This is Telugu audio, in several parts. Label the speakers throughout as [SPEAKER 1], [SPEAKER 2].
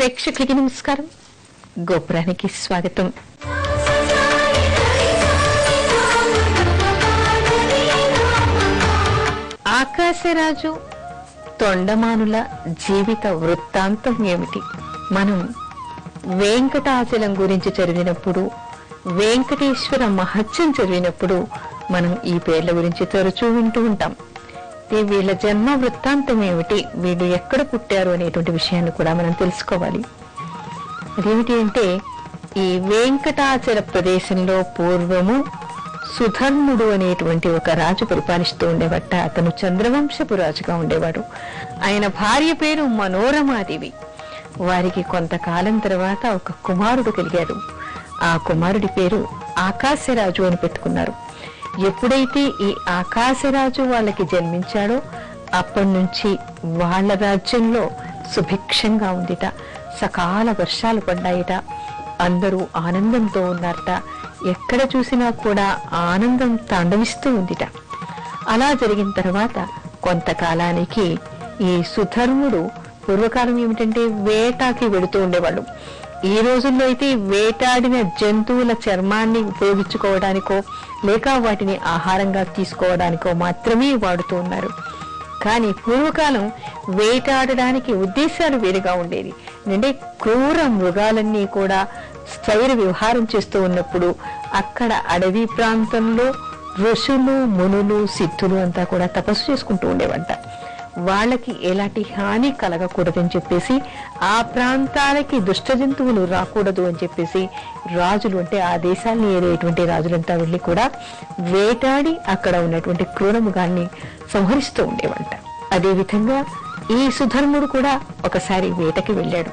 [SPEAKER 1] ప్రేక్షకులకి నమస్కారం. గోపురానికి స్వాగతం. ఆకాశరాజు తొండమానుల జీవిత వృత్తాంతం ఏమిటి? మనం వెంకటాచలం గురించి చదివినప్పుడు, వెంకటేశ్వర మహత్యం చదివినప్పుడు మనం ఈ పేర్ల గురించి తరచూ వింటూ ఉంటాం. వీళ్ళ జన్మ వృత్తాంతం ఏమిటి, వీళ్ళు ఎక్కడ పుట్టారు అనేటువంటి విషయాన్ని కూడా మనం తెలుసుకోవాలి. అదేమిటి అంటే, ఈ వెంకటాచల ప్రదేశంలో పూర్వము సుధర్ముడు అనేటువంటి ఒక రాజు పరిపాలిస్తూ ఉండేవట. అతను చంద్రవంశపు రాజుగా ఉండేవాడు. ఆయన భార్య పేరు మనోరమాదేవి. వారికి కొంతకాలం తర్వాత ఒక కుమారుడు కలిగాడు. ఆ కుమారుడి పేరు ఆకాశరాజు అని పెట్టుకున్నారు. ఎప్పుడైతే ఈ ఆకాశరాజు వాళ్ళకి జన్మించాడో అప్పటి నుంచి వాళ్ళ రాజ్యంలో సుభిక్షంగా ఉందిట. సకాల వర్షాలు పడ్డాయిట. అందరూ ఆనందంతో ఉన్నారట. ఎక్కడ చూసినా కూడా ఆనందం తాండవిస్తూ ఉందిట. అలా జరిగిన తర్వాత కొంతకాలానికి ఈ సుధర్ముడు, పూర్వకాలం ఏమిటంటే వేటాకి వెళుతూ ఉండేవాళ్ళు. ఈ రోజుల్లో అయితే వేటాడిన జంతువుల చర్మాన్ని ఉపయోగించుకోవడానికో లేక వాటిని ఆహారంగా తీసుకోవడానికో మాత్రమే వాడుతూ ఉన్నారు. కానీ పూర్వకాలం వేటాడడానికి ఉద్దేశాలు వేరుగా ఉండేది. అంటే క్రూర మృగాలన్నీ కూడా స్వైర విహారం చేస్తూ ఉన్నప్పుడు అక్కడ అడవి ప్రాంతంలో ఋషులు, మునులు, సిద్ధులు అంతా కూడా తపస్సు చేసుకుంటూ ఉండేవంట. వాళ్ళకి ఎలాంటి హాని కలగకూడదని చెప్పేసి, ఆ ప్రాంతాలకి దుష్ట జంతువులు రాకూడదు అని చెప్పేసి రాజులు, అంటే ఆ దేశాన్ని ఏరేటువంటి రాజులంతా వెళ్ళి కూడా వేటాడి అక్కడ ఉన్నటువంటి క్రూరముగాన్ని సంహరిస్తూ ఉండేవంట. అదేవిధంగా ఈ సుధర్ముడు కూడా ఒకసారి వేటకి వెళ్ళాడు.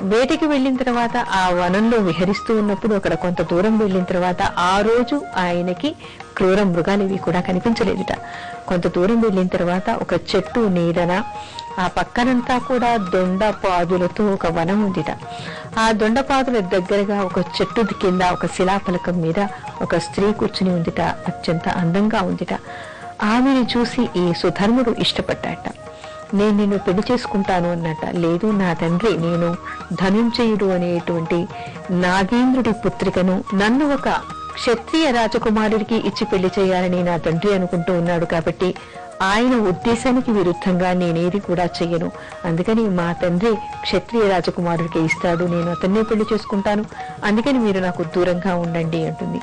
[SPEAKER 1] వేటకి వెళ్ళిన తర్వాత ఆ వనంలో విహరిస్తూ ఉన్నప్పుడు అక్కడ కొంత దూరం వెళ్ళిన తర్వాత ఆ రోజు ఆయనకి క్రూర మృగాలు ఇవి కూడా కనిపించలేదుట. కొంత దూరం వెళ్ళిన తర్వాత ఒక చెట్టు నీడన ఆ పక్కనంతా కూడా దొండపాదులతో ఒక వనం ఉందిట. ఆ దొండపాదుల దగ్గరగా ఒక చెట్టు కింద ఒక శిలాఫలకం మీద ఒక స్త్రీ కూర్చుని ఉందిట. అత్యంత అందంగా ఉందిట. ఆమెను చూసి ఈ సుధర్ముడు ఇష్టపడ్డాట. నేను నిన్ను పెళ్లి చేసుకుంటాను అన్నట. లేదు నా తండ్రి, నేను ధనుంజయుడు అనేటువంటి నాగేంద్రుడి పుత్రికను, నన్ను ఒక క్షత్రియ రాజకుమారుడికి ఇచ్చి పెళ్లి చేయాలని నా తండ్రి అనుకుంటూ ఉన్నాడు. కాబట్టి ఆయన ఉద్దేశానికి విరుద్ధంగా నేనేది కూడా చెయ్యను. అందుకని మా తండ్రి క్షత్రియ రాజకుమారుడికి ఇస్తాడు, నేను అతన్నే పెళ్లి చేసుకుంటాను. అందుకని మీరు నాకు దూరంగా ఉండండి అంటుంది.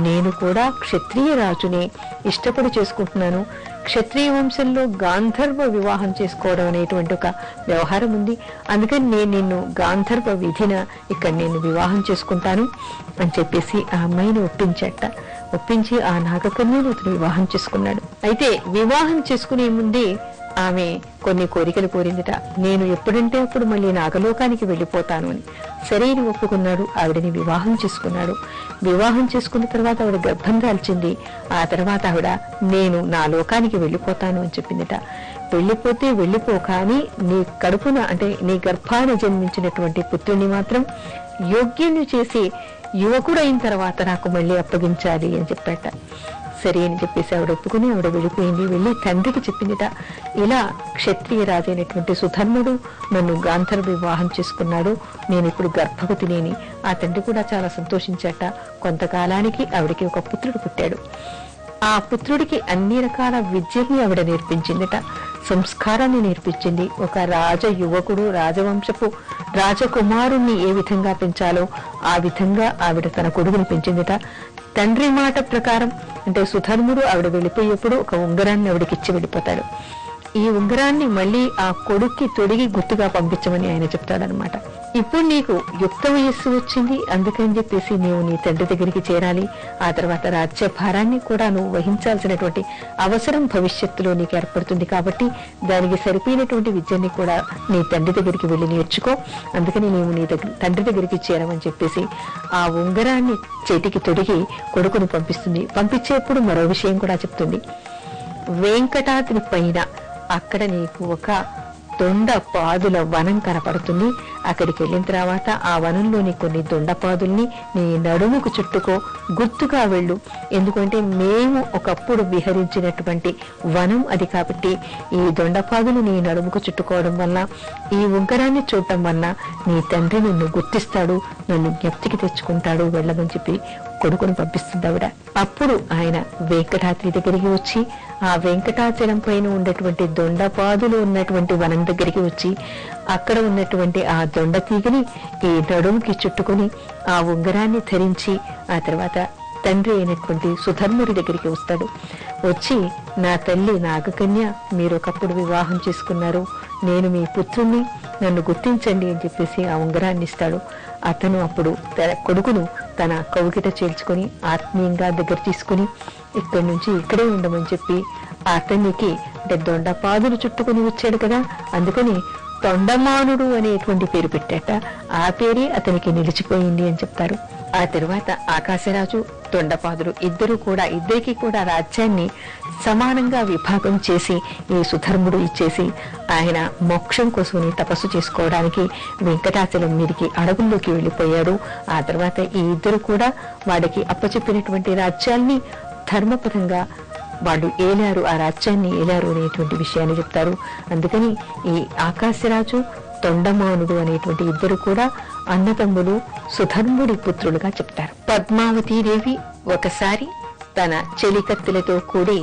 [SPEAKER 1] నేను కూడా క్షత్రియ రాజునే ఇష్టపడి చేసుకుంటున్నాను. క్షత్రియ వంశంలో గాంధర్వ వివాహం చేసుకోవడం అనేటువంటి ఒక వ్యవహారం ఉంది. అందుకని నేను నిన్ను గాంధర్వ విధిన ఇక్కడ నేను వివాహం చేసుకుంటాను అని చెప్పేసి ఆ అమ్మాయిని ఒప్పించట. ఒప్పించి ఆ నాగకన్యను అతను వివాహం చేసుకున్నాడు. అయితే వివాహం చేసుకునే ముందే ఆమె కొన్ని కోరికలు కోరిందిట. నేను ఎప్పుడంటే అప్పుడు మళ్ళీ నాగలోకానికి వెళ్ళిపోతాను అని. సరైన ఒప్పుకున్నాడు. ఆవిడని వివాహం చేసుకున్నాడు. వివాహం చేసుకున్న తర్వాత ఆవిడ గర్భం దాల్చింది. ఆ తర్వాత ఆవిడ నేను నా లోకానికి వెళ్ళిపోతాను అని చెప్పిందిట. వెళ్ళిపోతే వెళ్ళిపో, కానీ నీ కడుపున, అంటే నీ గర్భాన జన్మించినటువంటి పుత్రుని మాత్రం యోగ్యుని చేసి యువకుడు అయిన తర్వాత నాకు మళ్ళీ అప్పగించాలి అని చెప్పాట. సరే అని చెప్పేసి ఆవిడ ఒప్పుకుని ఆవిడ వెళ్ళిపోయింది. వెళ్ళి తండ్రికి చెప్పిందిట, ఇలా క్షత్రియ రాజైనటువంటి సుధర్ముడు నన్ను గాంధర్వ వివాహం చేసుకున్నాడు, నేను ఇప్పుడు గర్భవతిని. ఆ తండ్రి కూడా చాలా సంతోషించాట. కొంతకాలానికి ఆవిడకి ఒక పుత్రుడు పుట్టాడు. ఆ పుత్రుడికి అన్ని రకాల విద్యల్ని ఆవిడ నేర్పించిందిట. సంస్కారాన్ని నేర్పించింది. ఒక రాజ యువకుడు, రాజవంశపు రాజకుమారుణ్ణి ఏ విధంగా పెంచాలో ఆ విధంగా ఆవిడ తన కొడుకుని పెంచిందిట. తండ్రి మాట ప్రకారం, అంటే సుధర్ముడు ఆవిడ వెళ్ళిపోయేప్పుడు ఒక ఉంగరాన్ని ఆవిడకి ఇచ్చి వెళ్ళిపోతాడు. ఈ ఉంగరాన్ని మళ్ళీ ఆ కొడుక్కి తొడిగి గుర్తుగా పంపించమని ఆయన చెప్తాడనమాట. ఇప్పుడు నీకు యుక్త వయస్సు వచ్చింది, అందుకని చెప్పేసి నీవు నీ తండ్రి దగ్గరికి చేరాలి. ఆ తర్వాత రాజ్య భారాన్ని కూడా నువ్వు వహించాల్సినటువంటి అవసరం భవిష్యత్తులో నీకు ఏర్పడుతుంది. కాబట్టి దానికి సరిపోయినటువంటి విద్యని కూడా నీ తండ్రి దగ్గరికి వెళ్ళి నేర్చుకో. అందుకని నీవు నీ తండ్రి దగ్గరికి చేరమని చెప్పేసి ఆ ఉంగరాన్ని చేతికి తొడిగి కొడుకును పంపిస్తుంది. పంపించేప్పుడు మరో విషయం కూడా చెప్తుంది. వెంకటాద్రి పైన అక్కడ నీకు ఒక దొండ పాదుల వనం కనపడుతుంది. అక్కడికి వెళ్ళిన తర్వాత ఆ వనంలోని కొన్ని దొండపాదుల్ని నీ నడుముకు చుట్టుకో, గుర్తుగా వెళ్ళు. ఎందుకంటే మేము ఒకప్పుడు విహరించినటువంటి వనం అది కాబట్టి ఈ దొండపాదులు నీ నడుముకు చుట్టుకోవడం వల్ల, ఈ ఉంగరాన్ని చూడటం వల్ల నీ తండ్రి నిన్ను గుర్తిస్తాడు, నన్ను జ్ఞప్తికి తెచ్చుకుంటాడు, వెళ్ళమని చెప్పి కొడుకును పంపిస్తుంది ఆవిడ. అప్పుడు ఆయన వెంకటాద్రి దగ్గరికి వచ్చి ఆ వెంకటాచలం పైన ఉన్నటువంటి దొండపాదులు ఉన్నటువంటి వనం దగ్గరికి వచ్చి అక్కడ ఉన్నటువంటి ఆ దొండ తీగని ఈ నడుముకి చుట్టుకుని ఆ ఉంగరాన్ని ధరించి ఆ తర్వాత తండ్రి అయినటువంటి సుధర్ముడి దగ్గరికి వస్తాడు. వచ్చి నా తల్లి నాగకన్య మీరు ఒకప్పుడు వివాహం చేసుకున్నారు, నేను మీ పుత్రుణ్ణి, నన్ను గుర్తించండి అని చెప్పేసి ఆ ఉంగరాన్ని ఇస్తాడు. అతను అప్పుడు తన కొడుకును తన కౌగిట చేల్చుకొని ఆత్మీయంగా దగ్గర తీసుకుని ఇక్కడి నుంచి ఇక్కడే ఉండమని చెప్పి అతనికి అంటే దొండపాదులు చుట్టుకుని వచ్చాడు కదా, అందుకని తొండమానుడు అనేటువంటి పేరు పెట్టాట. ఆ పేరే అతనికి నిలిచిపోయింది అని చెప్తారు. ఆ తర్వాత ఆకాశరాజు దొండపాదులు ఇద్దరికి కూడా రాజ్యాన్ని సమానంగా విభాగం చేసి ఈ సుధర్ముడు ఇచ్చేసి ఆయన మోక్షం కోసమని తపస్సు చేసుకోవడానికి వెంకటాచలం మీదికి అడవుల్లోకి వెళ్ళిపోయాడు. ఆ తర్వాత ఈ ఇద్దరు కూడా వాడికి అప్పచెప్పినటువంటి రాజ్యాల్ని ధర్మపరంగా వాళ్ళు ఏలారు, ఆ రాజ్యాన్ని ఏలారు అనేటువంటి విషయాన్ని చెప్తారు. అందుకని ఈ ఆకాశరాజు తొండమానుడు అనేటువంటి ఇద్దరు కూడా అన్నతమ్ములు, సుధర్ముడి పుత్రులుగా చెప్తారు. పద్మావతీదేవి ఒకసారి తన చెలికత్తెలతో కూడి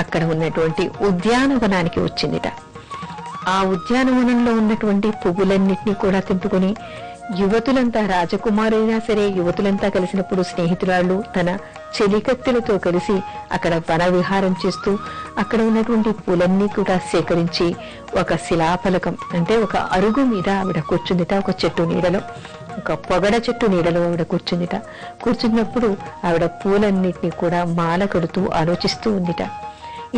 [SPEAKER 1] అక్కడ ఉన్నటువంటి ఉద్యానవనానికి వచ్చిందిట. ఆ ఉద్యానవనంలో ఉన్నటువంటి పువ్వులన్నింటినీ కూడా తెంపుకొని యువతులంతా, రాజకుమారైనా సరే యువతులంతా కలిసినప్పుడు స్నేహితురాళ్ళు తన చెలికత్తెలతో కలిసి అక్కడ వన విహారం చేస్తూ అక్కడ ఉన్నటువంటి పూలన్నీ కూడా సేకరించి ఒక శిలాఫలకం అంటే ఒక అరుగు మీద ఆవిడ కూర్చుందిట. ఒక చెట్టు నీడలో, ఒక పొగడ చెట్టు నీడలో ఆవిడ కూర్చుందిట. కూర్చున్నప్పుడు ఆవిడ పూలన్నిటినీ కూడా మాల కడుతూ ఆలోచిస్తూ ఉందిట.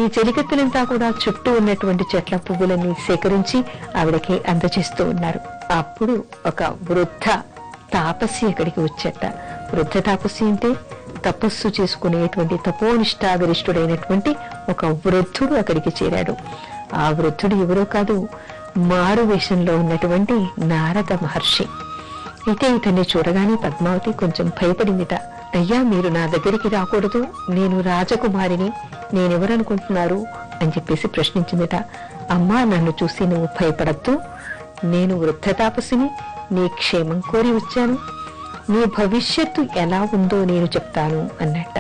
[SPEAKER 1] ఈ చెలికత్తెలంతా కూడా చుట్టూ ఉన్నటువంటి చెట్ల పువ్వులన్నీ సేకరించి ఆవిడకి అందజేస్తూ ఉన్నారు. అప్పుడు ఒక వృద్ధ తాపసి అక్కడికి వచ్చేట. వృద్ధ తాపసి అంటే తపస్సు చేసుకునేటువంటి తపోనిష్టాగరిష్ఠుడైనటువంటి ఒక వృద్ధుడు అక్కడికి చేరాడు. ఆ వృద్ధుడు ఎవరో కాదు, మారు వేషంలో ఉన్నటువంటి నారద మహర్షి. అయితే ఇతన్ని చూడగానే పద్మావతి కొంచెం భయపడిందిట. అయ్యా, మీరు నా దగ్గరికి రాకూడదు, నేను రాజకుమారిని, నేనెవరనుకుంటున్నారు అని చెప్పేసి ప్రశ్నించిందిట. అమ్మా, నన్ను చూసి నువ్వు భయపడద్దు, నేను వృద్ధ తాపసిని, నీ క్షేమం కోరి వచ్చాను, నీ భవిష్యత్తు ఎలా ఉందో నేను చెప్తాను అన్నట్ట.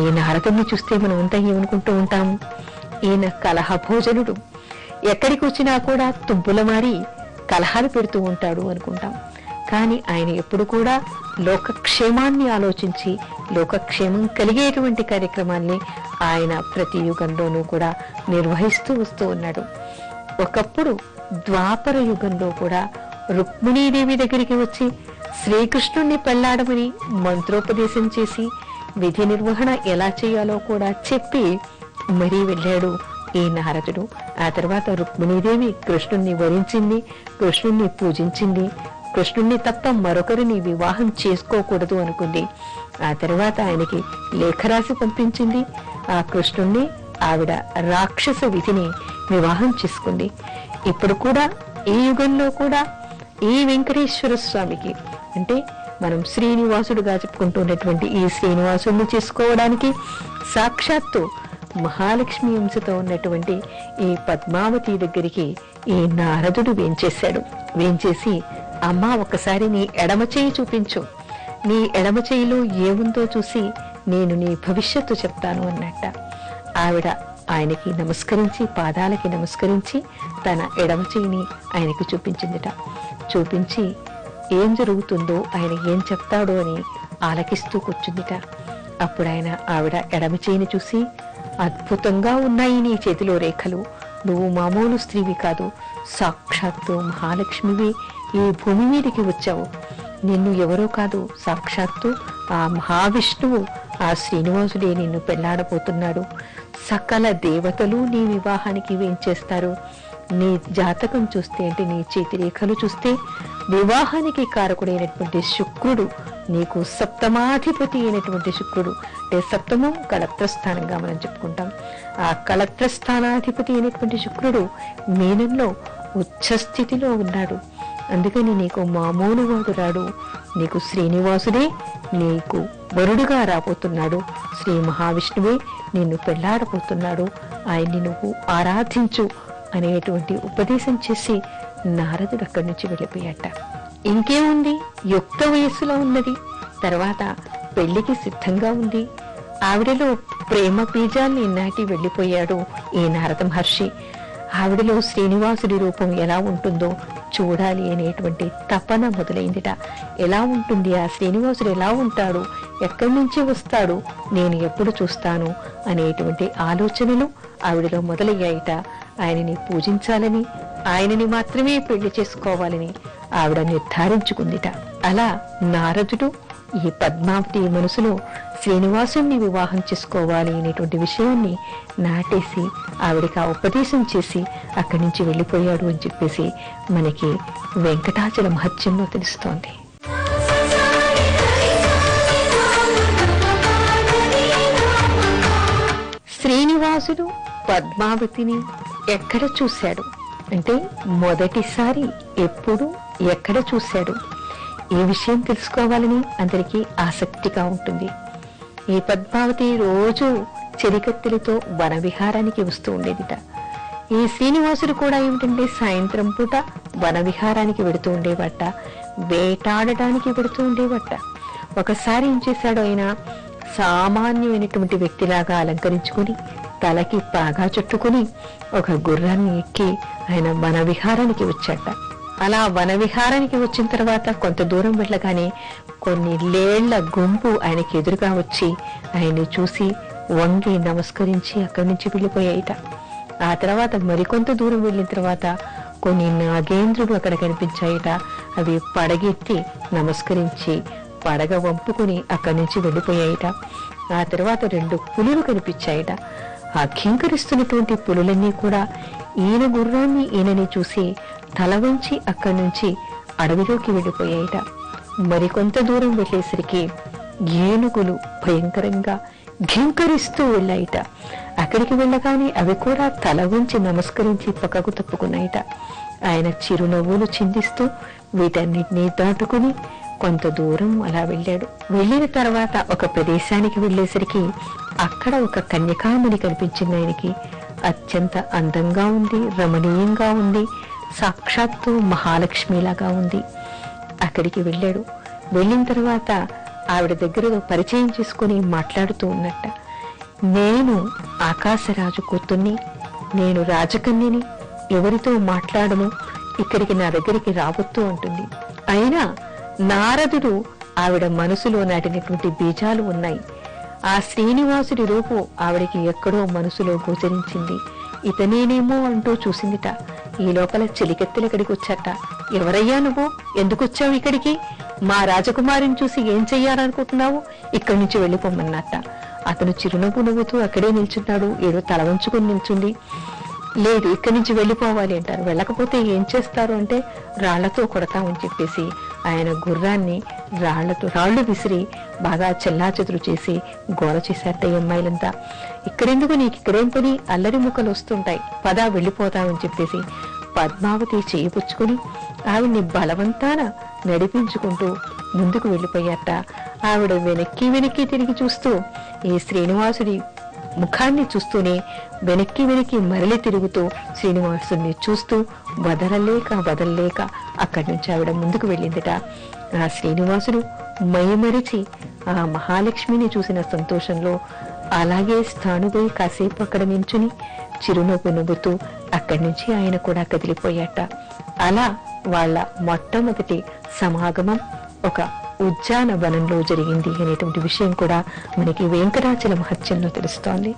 [SPEAKER 1] ఈ నారదుని చూస్తే మనం అంతా ఏమనుకుంటూ ఉంటాము, ఈయన కలహ భోజనుడు, ఎక్కడికి వచ్చినా కూడా తుబ్బుల మారి కలహాలు పెడుతూ ఉంటాడు అనుకుంటాం. కానీ ఆయన ఎప్పుడు కూడా లోకక్షేమాన్ని ఆలోచించి లోకక్షేమం కలిగేటువంటి కార్యక్రమాల్ని ఆయన ప్రతి యుగంలోనూ కూడా నిర్వహిస్తూ వస్తూ ఉన్నాడు. ఒకప్పుడు ద్వాపర యుగంలో కూడా రుక్మిణీదేవి దగ్గరికి వచ్చి శ్రీకృష్ణుణ్ణి పెళ్లాడమని మంత్రోపదేశం చేసి విధి నిర్వహణ ఎలా చేయాలో కూడా చెప్పి మరీ వెళ్ళాడు ఈ నారదుడు. ఆ తర్వాత రుక్మిణీదేవి కృష్ణుణ్ణి వరించింది, కృష్ణుణ్ణి పూజించింది, కృష్ణుణ్ణి తప్ప మరొకరిని వివాహం చేసుకోకూడదు అనుకుంది. ఆ తర్వాత ఆయనకి లేఖ రాసి పంపించింది. ఆ కృష్ణుణ్ణి ఆవిడ రాక్షస విధిని వివాహం చేసుకుంది. ఇప్పుడు కూడా ఈ యుగంలో కూడా ఈ వెంకటేశ్వర స్వామికి అంటే మనం శ్రీనివాసుడుగా చెప్పుకుంటున్నటువంటి ఈ శ్రీనివాసుడిని చేసుకోవడానికి సాక్షాత్తు మహాలక్ష్మి అంశతో ఉన్నటువంటి ఈ పద్మావతి దగ్గరికి ఈ నారదుడు వేంచేశాడు. వేంచేసి, అమ్మా, ఒకసారి నీ ఎడమ చేయి చూపించు, నీ ఎడమ చేయిలో ఏముందో చూసి నేను నీ భవిష్యత్తు చెప్తాను అన్నట్ట. ఆవిడ ఆయనకి నమస్కరించి, పాదాలకి నమస్కరించి తన ఎడమ చేయిని ఆయనకి చూపించిందిట. చూపించి ఏం జరుగుతుందో, ఆయన ఏం చెప్తాడో అని ఆలకిస్తూ కూర్చుందిట. అప్పుడు ఆయన ఆవిడ ఎడమ చేయిని చూసి, అద్భుతంగా ఉన్నాయి నీ చేతిలో రేఖలు, నువ్వు మామూలు స్త్రీవి కాదు, సాక్షాత్తు మహాలక్ష్మివి ఈ భూమి మీదకి వచ్చావు, నిన్ను ఎవరో కాదు, సాక్షాత్తు ఆ మహావిష్ణువు, ఆ శ్రీనివాసుడే నిన్ను పెళ్లాడబోతున్నాడు, సకల దేవతలు నీ వివాహానికి వేంచేస్తారు, నీ జాతకం చూస్తే అంటే నీ చేతి రేఖలు చూస్తే వివాహానికి కారకుడైనటువంటి శుక్రుడు, నీకు సప్తమాధిపతి అయినటువంటి శుక్రుడు, అంటే సప్తమం కళత్రస్థానంగా మనం చెప్పుకుంటాం, ఆ కళత్రస్థానాధిపతి అయినటువంటి శుక్రుడు మీనంలో ఉచ్చస్థితిలో ఉన్నాడు. అందుకని నీకు మామూలు వాడు రాడు, నీకు శ్రీనివాసుడే నీకు వరుడుగా రాబోతున్నాడు, శ్రీ మహావిష్ణువే నిన్ను పెళ్లాడబోతున్నాడు, ఆయన్ని నువ్వు ఆరాధించు అనేటువంటి ఉపదేశం చేసి నారదుడు అక్కడి నుంచి వెళ్ళిపోయాట. ఇంకేముంది, యుక్త వయస్సులో ఉన్నది, తర్వాత పెళ్లికి సిద్ధంగా ఉంది. ఆవిడలో ప్రేమ బీజాల్ని నాటి వెళ్ళిపోయాడు ఈ నారద మహర్షి. ఆవిడలో శ్రీనివాసుడి రూపం ఎలా ఉంటుందో చూడాలి అనేటువంటి తపన మొదలైందిట. ఎలా ఉంటుంది ఆ శ్రీనివాసుడు, ఎలా ఉంటాడు, ఎక్కడి నుంచి వస్తాడు, నేను ఎప్పుడు చూస్తాను అనేటువంటి ఆలోచనలు ఆవిడలో మొదలయ్యాయిట. ఆయనని పూజించాలని, ఆయనని మాత్రమే పెళ్లి చేసుకోవాలని ఆవిడ నిర్ధారించుకుందిట. అలా నారదుడు ఈ పద్మావతి మనసులో శ్రీనివాసుని వివాహం చేసుకోవాలి అనేటువంటి విషయాన్ని నాటేసి ఆవిడికి ఆ ఉపదేశం చేసి అక్కడి నుంచి వెళ్ళిపోయాడు అని చెప్పేసి మనకి వెంకటాచల మహత్యంలో తెలుస్తోంది. శ్రీనివాసుడు పద్మావతిని ఎక్కడ చూశాడు అంటే, మొదటిసారి ఎప్పుడు ఎక్కడ చూశాడు, ఈ విషయం తెలుసుకోవాలని అందరికీ ఆసక్తిగా ఉంటుంది. ఈ పద్మావతి రోజు చెరికత్తెలతో వనవిహారానికి వస్తూ ఉండేదిట. ఈ శ్రీనివాసుడు కూడా ఏమిటంటే సాయంత్రం పూట వనవిహారానికి వెడుతూ ఉండేవట, వేటాడటానికి వెడుతూ ఉండేవట. ఒకసారి ఏం చేశాడు, ఆయన సామాన్యమైనటువంటి వ్యక్తిలాగా అలంకరించుకుని తలకి పాగా చుట్టుకుని ఒక గుర్రాన్ని ఎక్కి ఆయన వనవిహారానికి వచ్చాట. అలా వనవిహారానికి వచ్చిన తర్వాత కొంత దూరం వెళ్ళగానే కొన్ని లేళ్ల గుంపు ఆయనకి ఎదురుగా వచ్చి ఆయన్ని చూసి వంగి నమస్కరించి అక్కడి నుంచి వెళ్ళిపోయాయిట. ఆ తర్వాత మరికొంత దూరం వెళ్ళిన తర్వాత కొన్ని నాగేంద్రుడు అక్కడ కనిపించాయిట. అవి పడగెత్తి నమస్కరించి పడగ వంపుకుని అక్కడి నుంచి వెళ్ళిపోయాయిట. ఆ తర్వాత 2 పులులు కనిపించాయిట. ఆ ఘీంకరిస్తున్నటువంటి పులులన్నీ కూడా ఈయన గుర్రాన్ని ఈయనని చూసి తల వంచి అక్కడి నుంచి అడవిలోకి వెళ్ళిపోయాయిట. మరికొంత దూరం వెళ్ళేసరికి ఏనుగులు భయంకరంగా ఘీంకరిస్తూ వెళ్ళాయిట. అక్కడికి వెళ్ళగానే అవి కూడా తల వంచి నమస్కరించి పక్కకు తప్పుకున్నాయిట. ఆయన చిరునవ్వులు చిందిస్తూ వీటన్నిటినీ దాటుకుని కొంత దూరం అలా వెళ్ళాడు. వెళ్ళిన తర్వాత ఒక ప్రదేశానికి వెళ్ళేసరికి అక్కడ ఒక కన్యకామణి కనిపించింది ఆయనకి. అత్యంత అందంగా ఉంది, రమణీయంగా ఉంది, సాక్షాత్తు మహాలక్ష్మిలాగా ఉంది. అక్కడికి వెళ్ళాడు. వెళ్ళిన తర్వాత ఆవిడ దగ్గర పరిచయం చేసుకుని మాట్లాడుతూ ఉన్నట్ట, నేను ఆకాశరాజు కూతుర్ని, నేను రాజకన్యని, ఎవరితో మాట్లాడను, ఇక్కడికి నా దగ్గరికి రావద్దు అంటుంది. అయినా నారదుడు ఆవిడ మనసులో నాటినటువంటి బీజాలు ఉన్నాయి. ఆ శ్రీనివాసుడి రూపు ఆవిడికి ఎక్కడో మనసులో గోచరించింది. ఇతనేనేమో అంటూ చూసిందిట. ఈ లోపల చెలికెత్తెలు ఇక్కడికి వచ్చాట. ఎవరయ్యా నువ్వు, ఎందుకు వచ్చావు ఇక్కడికి, మా రాజకుమారిని చూసి ఏం చెయ్యాలనుకుంటున్నావు, ఇక్కడి నుంచి వెళ్ళిపోమన్నట్ట. అతను చిరునవ్వు నవ్వుతూ అక్కడే నిల్చున్నాడు. ఏదో తల వంచుకుని నిల్చుంది. లేదు, ఇక్కడి నుంచి వెళ్ళిపోవాలి అంటారు. వెళ్ళకపోతే ఏం చేస్తారు అంటే రాళ్లతో కొడతామని చెప్పేసి ఆయన గుర్రాన్ని రాళ్లు విసిరి బాగా చెల్లాచెదురు చేసి గోల చేశారట ఈ అమ్మాయిలంతా. ఇక్కడెందుకు, నీకు ఇక్కడేం పని, అల్లరి ముక్కలు వస్తుంటాయి, పదా వెళ్ళిపోతామని చెప్పేసి పద్మావతి చేయిపుచ్చుకుని ఆవిడ్ని బలవంతాన నడిపించుకుంటూ ముందుకు వెళ్ళిపోయారట. ఆవిడ వెనక్కి వెనక్కి తిరిగి చూస్తూ ఈ శ్రీనివాసుడి ముఖాన్ని చూస్తూనే వెనక్కి మరలి తిరుగుతూ శ్రీనివాసుని చూస్తూ వదలలేక అక్కడి నుంచి ఆవిడ ముందుకు వెళ్ళిందిట. ఆ శ్రీనివాసుడు మైమరిచి ఆ మహాలక్ష్మిని చూసిన సంతోషంలో అలాగే స్థానుపోయి కాసేపు అక్కడ నించుని చిరునవ్వు నవ్వుతూ అక్కడి నుంచి ఆయన కూడా కదిలిపోయాట. అలా వాళ్ళ మొట్టమొదటి సమాగమం ఒక ఉద్యానవనంలో జరిగింది అనేటువంటి విషయం కూడా మనకి వెంకటాచల మహత్యంలో తెలుస్తోంది.